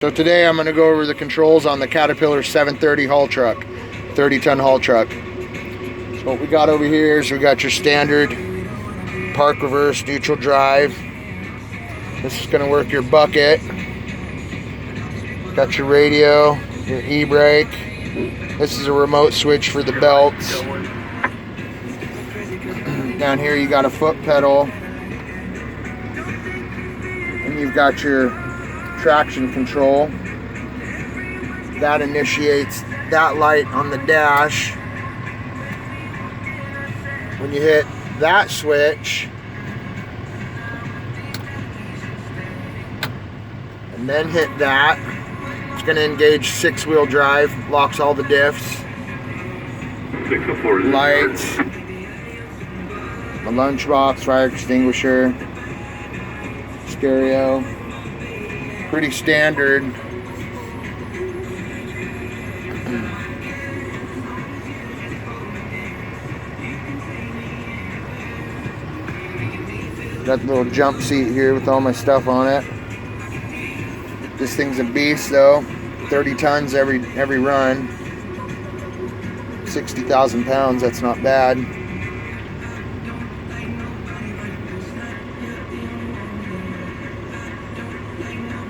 So today I'm going to go over the controls on the Caterpillar 730 haul truck, 30-ton haul truck. So what we got over here is we got your standard park reverse neutral drive. This is going to work your bucket. Got your radio, your e-brake. This is a remote switch for the belts. Down here you got a foot pedal. And you've got your traction control. That initiates that light on the dash. When you hit that switch and then hit that, it's going to engage 6-wheel drive, locks all the diffs, lights, a lunchbox, fire extinguisher, stereo. Pretty standard. Got the little jump seat here with all my stuff on it. This thing's a beast though. 30 tons every run. 60,000 pounds, that's not bad.